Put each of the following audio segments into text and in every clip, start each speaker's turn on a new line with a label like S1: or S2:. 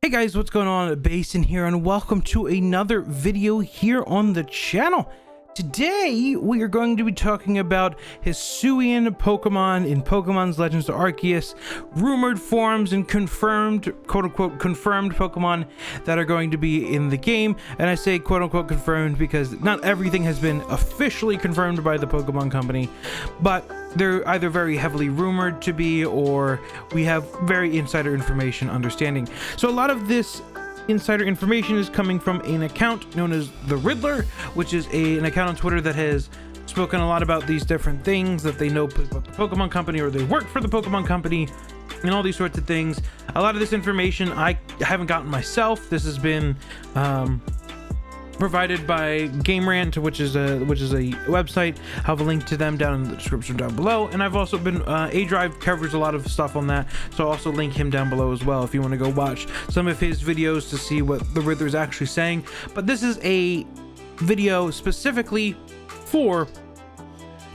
S1: Hey guys, what's going on? Basin here, and welcome to another video here on the channel. Today we are going to be talking about Hisuian Pokemon in Pokemon's Legends of Arceus, rumored forms and confirmed, quote-unquote, confirmed Pokemon that are going to be in the game. And I say quote-unquote confirmed because not everything has been officially confirmed by the Pokemon Company, but they're either very heavily rumored to be, or we have very insider information understanding. So a lot of this insider information is coming from an account known as The Riddler, which is an account on Twitter that has spoken a lot about these different things that they know about the Pokemon Company, or they work for the Pokemon Company, and all these sorts of things. A lot of this information I haven't gotten myself. This has been provided by Game Rant, which is a website. I'll have a link to them down in the description down below, and I've also been A Drive covers a lot of stuff on that, so I'll also link him down below as well if you want to go watch some of his videos to see what the Riddler is actually saying. But this is a video specifically for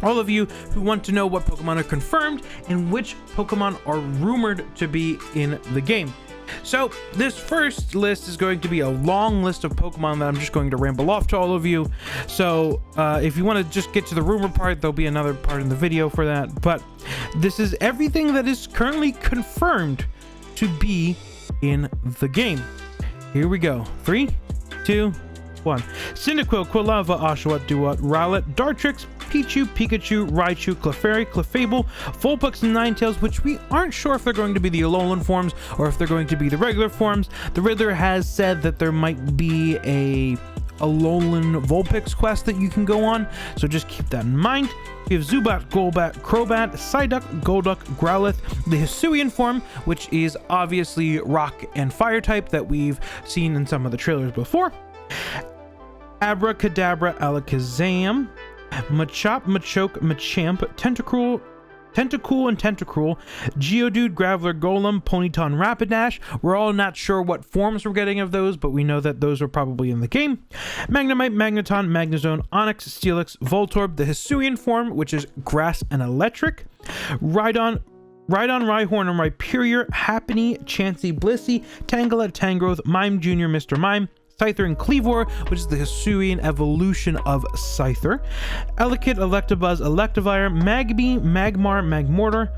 S1: all of you who want to know what Pokemon are confirmed and which Pokemon are rumored to be in the game. So this first list is going to be a long list of Pokemon that I'm just going to ramble off to all of you. So if you want to just get to the rumor part, there'll be another part in the video for that. But this is everything that is currently confirmed to be in the game. Here we go. 3, 2, 1. Cyndaquil, Quilava, Oshawott, Duat, Rowlet, Dartrix, Pichu, Pikachu, Raichu, Clefairy, Clefable, Vulpix, and Ninetales, which we aren't sure if they're going to be the Alolan forms or if they're going to be the regular forms. The Riddler has said that there might be a Alolan Vulpix quest that you can go on, so just keep that in mind. We have Zubat, Golbat, Crobat, Psyduck, Golduck, Growlithe, the Hisuian form, which is obviously rock and fire type that we've seen in some of the trailers before. Abracadabra, Alakazam, Machop, Machoke, Machamp, Tentacool, and Tentacruel, Geodude, Graveler, Golem, Ponyta, Rapidash. We're all not sure what forms we're getting of those, but we know that those are probably in the game. Magnemite, Magneton, Magnezone, Onix, Steelix, Voltorb, the Hisuian form, which is Grass and Electric, Rhydon, Rhyhorn, and Rhyperior, Happiny, Chansey, Blissey, Tangela, Tangrowth, Mime Jr., Mr. Mime, Scyther, and Cleavor, which is the Hisuian evolution of Scyther, Elekid, Electabuzz, Electivire, Magby, Magmar, Magmortar,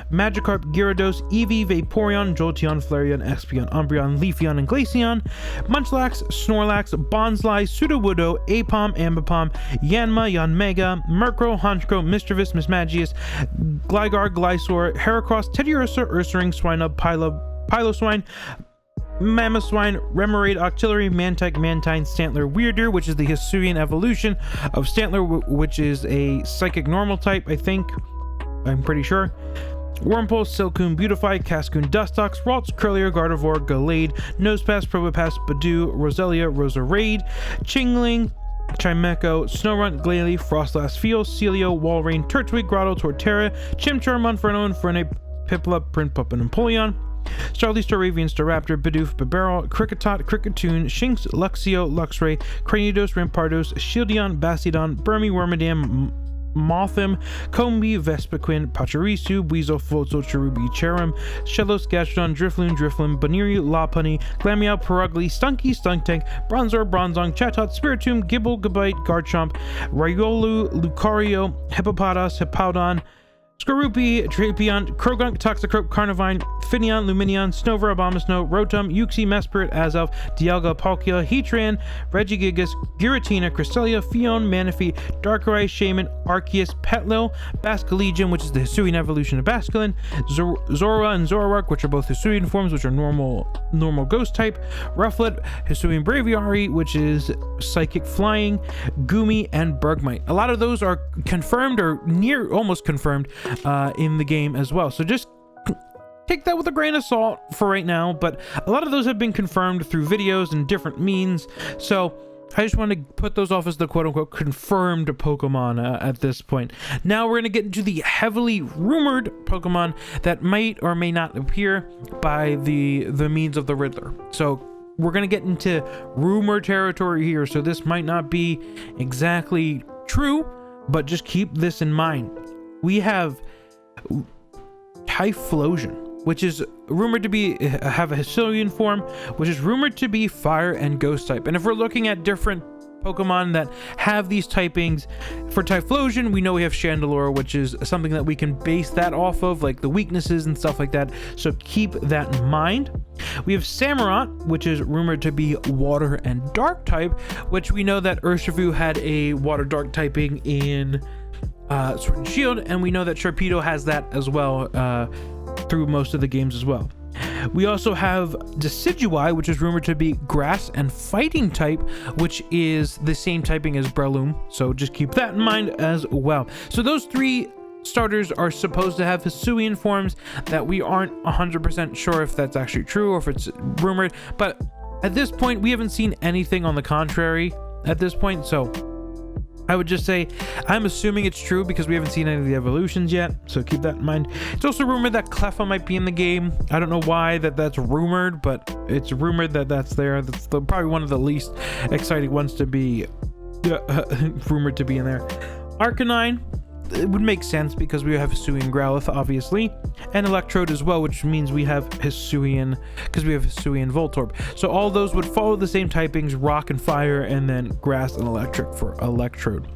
S1: Magikarp, Gyarados, Eevee, Vaporeon, Jolteon, Flareon, Espeon, Umbreon, Leafeon, and Glaceon, Munchlax, Snorlax, Bonsly, Sudowoodo, Apom, Ambipom, Yanma, Yanmega, Murkrow, Honchkrow, Mischievous, Mismagius, Gligar, Glysaur, Heracross, Teddiursa, Ursaring, Swinub, Piloswine, Mamoswine, Remoraid, Octillery, Mantike, Mantine, Stantler, Weirder, which is the Hisuian evolution of Stantler, which is a psychic normal type, I think. I'm pretty sure. Wurmple, Silcoon, Beautify, Cascoon, Dustox, Ralts, Curlier, Gardevoir, Gallade, Nosepass, Probopass, Badoo, Roselia, Roserade, Chingling, Chimecho, Snorunt, Glalie, Frostlass, Feel, Celio, Walrein, Turtwig, Grotto, Torterra, Chimchar, Monferno, Infernape, Piplup, Prinplup, and Empoleon, Starly, Staravian, Staraptor, Bidoof, Bibarel, Kricketot, Cricketune, Shinx, Luxio, Luxray, Cranidos, Rampardos, Shieldon, Bastiodon, Burmy, Wormadam, Mothim, Combee, Vespiquen, Pachirisu, Weasel, Floatzel, Cherubi, Cherim, Shellos, Gastrodon, Drifloon, Baniri, Lopunny, Glameow, Perugly, Stunky, Stunktank, Bronzor, Bronzong, Chatot, Spiritomb, Gibble, Gabite, Garchomp, Ryolu, Lucario, Hippopotas, Hippowdon, Skorupi, Drapion, Krogunk, Toxicroak, Carnivine, Finneon, Luminion, Snover, Abomasnow, Rotom, Uxie, Mesprit, Azelf, Dialga, Palkia, Heatran, Regigigas, Giratina, Cresselia, Fion, Manaphy, Darkrai, Shaman, Arceus, Petlil, Basculegion, which is the Hisuian evolution of Basculin, Zora and Zoroark, which are both Hisuian forms, which are normal ghost type, Rufflet, Hisuian Braviary, which is psychic flying, Goomy, and Bergmite. A lot of those are confirmed or almost confirmed in the game as well, so just take that with a grain of salt for right now, but a lot of those have been confirmed through videos and different means, so I just want to put those off as the quote-unquote confirmed Pokemon at this point. Now we're going to get into the heavily rumored Pokemon that might or may not appear by the means of the Riddler. So we're going to get into rumor territory here, so this might not be exactly true, but just keep this in mind. We have Typhlosion, which is rumored to be have a Hisuian form, which is rumored to be fire and ghost type. And if we're looking at different Pokemon that have these typings, for Typhlosion, we know we have Chandelure, which is something that we can base that off of, like the weaknesses and stuff like that. So keep that in mind. We have Samurott, which is rumored to be water and dark type, which we know that Urshifu had a water dark typing in Sword and Shield, and we know that Sharpedo has that as well through most of the games as well. We also have Decidueye, which is rumored to be grass and fighting type, which is the same typing as Breloom, so just keep that in mind as well. So those three starters are supposed to have Hisuian forms that we aren't 100% sure if that's actually true or if it's rumored, but at this point we haven't seen anything on the contrary at this point, so I would just say I'm assuming it's true because we haven't seen any of the evolutions yet, so keep that in mind. It's also rumored that Cleffa might be in the game. I don't know why that's rumored, but it's rumored that that's there. That's probably one of the least exciting ones to be rumored to be in there. Arcanine, it would make sense because we have Hisuian Growlithe, obviously, and Electrode as well, which means we have Hisuian, because we have Hisuian Voltorb. So all those would follow the same typings, rock and fire, and then grass and electric for Electrode.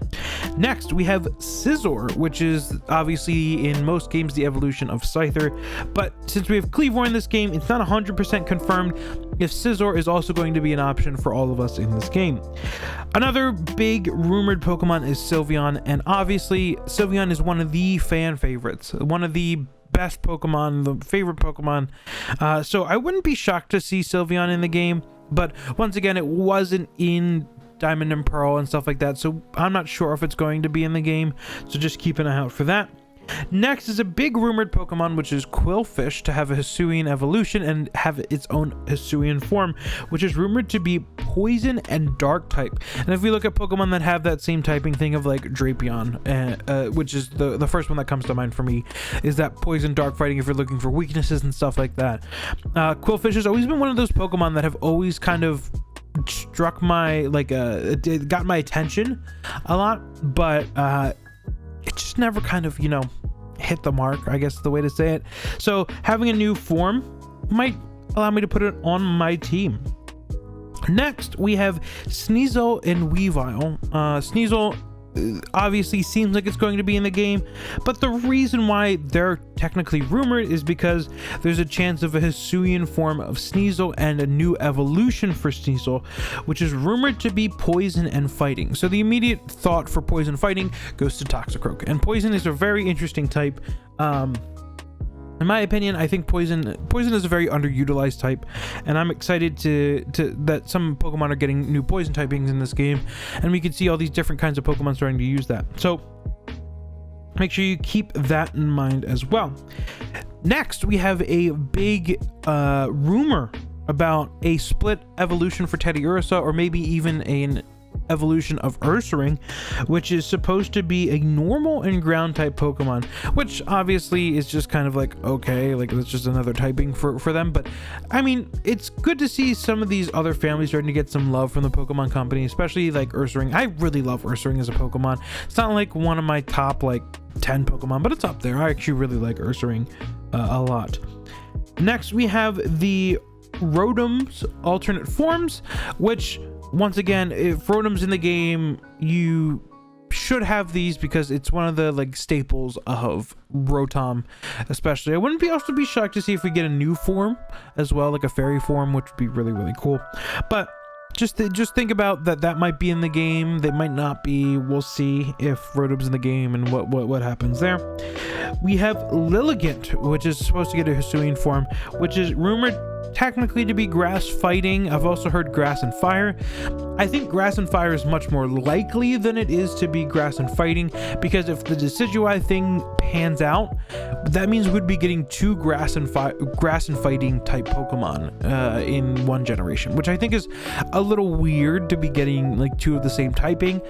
S1: Next, we have Scizor, which is obviously in most games the evolution of Scyther, but since we have Cleavor in this game, it's not 100% confirmed if Scizor is also going to be an option for all of us in this game. Another big rumored Pokemon is Sylveon, and obviously Sylveon is one of the fan favorites, one of the best Pokemon, the favorite Pokemon. So I wouldn't be shocked to see Sylveon in the game, but once again, it wasn't in Diamond and Pearl and stuff like that, so I'm not sure if it's going to be in the game, so just keep an eye out for that. Next is a big rumored Pokemon, which is Quillfish, to have a Hisuian evolution and have its own Hisuian form, which is rumored to be poison and dark type. And if we look at Pokemon that have that same typing thing of like Drapion, which is the first one that comes to mind for me, is that poison dark fighting if you're looking for weaknesses and stuff like that. Quillfish has always been one of those Pokemon that have always kind of struck my it got my attention a lot, but it just never kind of, hit the mark, I guess is the way to say it. So having a new form might allow me to put it on my team. Next, we have Sneasel and Weavile. Sneasel obviously seems like it's going to be in the game, but the reason why they're technically rumored is because there's a chance of a Hisuian form of Sneasel and a new evolution for Sneasel, which is rumored to be poison and fighting. So the immediate thought for poison fighting goes to Toxicroak, and poison is a very interesting type. In my opinion, I think poison is a very underutilized type, and I'm excited to that some Pokemon are getting new poison typings in this game, and we can see all these different kinds of Pokemon starting to use that. So make sure you keep that in mind as well. Next, we have a big rumor about a split evolution for Teddiursa, or maybe even an evolution of Ursaring, which is supposed to be a normal and ground type Pokemon, which obviously is just kind of like, okay, like that's just another typing for them. But I mean, it's good to see some of these other families starting to get some love from the Pokemon company, especially like Ursaring. I really love Ursaring as a Pokemon. It's not like one of my top like 10 Pokemon, but it's up there. I actually really like Ursaring a lot. Next, we have the Rotom's alternate forms, which once again, if Rotom's in the game, you should have these because it's one of the like staples of Rotom, especially. I wouldn't be also be shocked to see if we get a new form as well, like a fairy form, which would be really, really cool. But just think about that might be in the game, they might not be. We'll see if Rotom's in the game and what happens there. We have Lilligant, which is supposed to get a Hisuian form, which is rumored technically to be grass fighting. I've also heard grass and fire. I think grass and fire is much more likely than it is to be grass and fighting, because if the Decidueye thing pans out, that means we'd be getting two grass and fighting type Pokemon in one generation, which I think is a little weird to be getting like two of the same typing.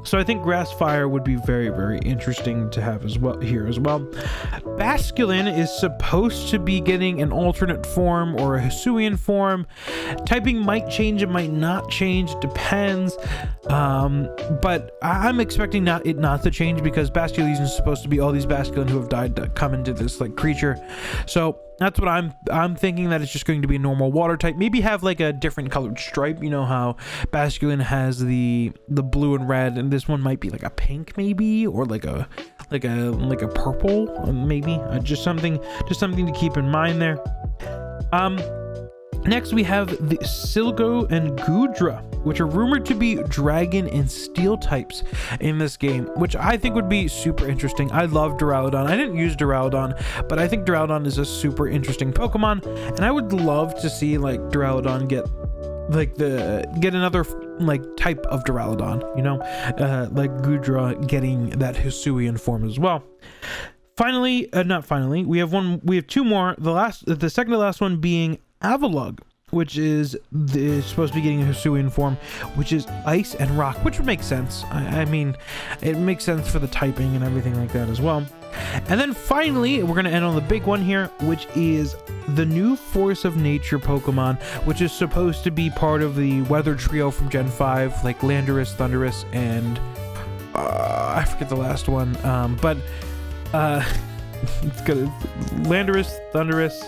S1: So I think grass fire would be very, very interesting to have as well here as well. Basculin is supposed to be getting an alternate form or a Hisuian form. Typing might change, it might not change, it depends. But I'm expecting it not to change, because Basculin is supposed to be all these Basculin who have died to come into this like creature. So That's what I'm thinking, that it's just going to be a normal water type. Maybe have like a different colored stripe. You know how Basculin has the blue and red, and this one might be like a pink, maybe, or like a purple, maybe. Just something to keep in mind there. Next we have the Silgo and Gudra, which are rumored to be dragon and steel types in this game, which I think would be super interesting. I love Duraludon. I didn't use Duraludon, but I think Duraludon is a super interesting Pokemon, and I would love to see like Duraludon get another like type of Duraludon, you know, like Gudra getting that Hisuian form as well. Finally, we have two more. The second to last one being Avalugg, which is supposed to be getting a Hisuian form, which is ice and rock, which would make sense. I mean, it makes sense for the typing and everything like that as well. And then finally, we're going to end on the big one here, which is the new Force of Nature Pokemon, which is supposed to be part of the Weather Trio from Gen 5, like Landorus, Thundurus, and I forget the last one, but it's good. Landorus, Thundurus,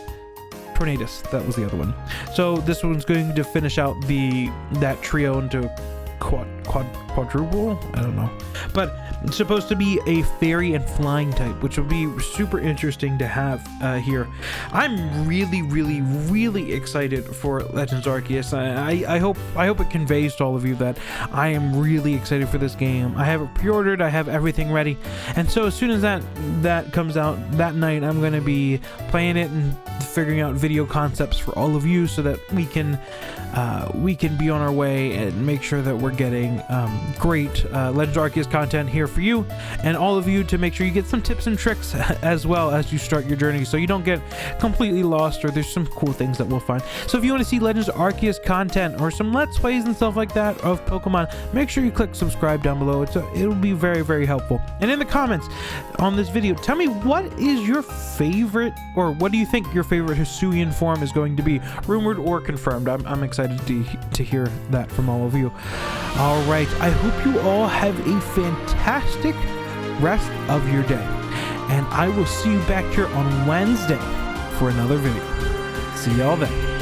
S1: Tornadus, that was the other one. So this one's going to finish out that trio into quadruple. I don't know, but it's supposed to be a fairy and flying type, which will be super interesting to have here. I'm really excited for Legends Arceus. I hope it conveys to all of you that I am really excited for this game. I have it pre-ordered, I have everything ready, and so as soon as that comes out that night, I'm going to be playing it and figuring out video concepts for all of you, so that we can be on our way and make sure that we're getting great Legends Arceus content here for you and all of you, to make sure you get some tips and tricks as well as you start your journey, so you don't get completely lost, or there's some cool things that we'll find. So if you want to see Legends Arceus content or some Let's Plays and stuff like that of Pokemon, make sure you click subscribe down below. It'll be very helpful. And in the comments on this video, tell me what is your favorite, or what do you think your favorite Hisuian form is going to be, rumored or confirmed. I'm excited to hear that from all of you. All right, I hope you all have a fantastic rest of your day, and I will see you back here on Wednesday for another video. See y'all then.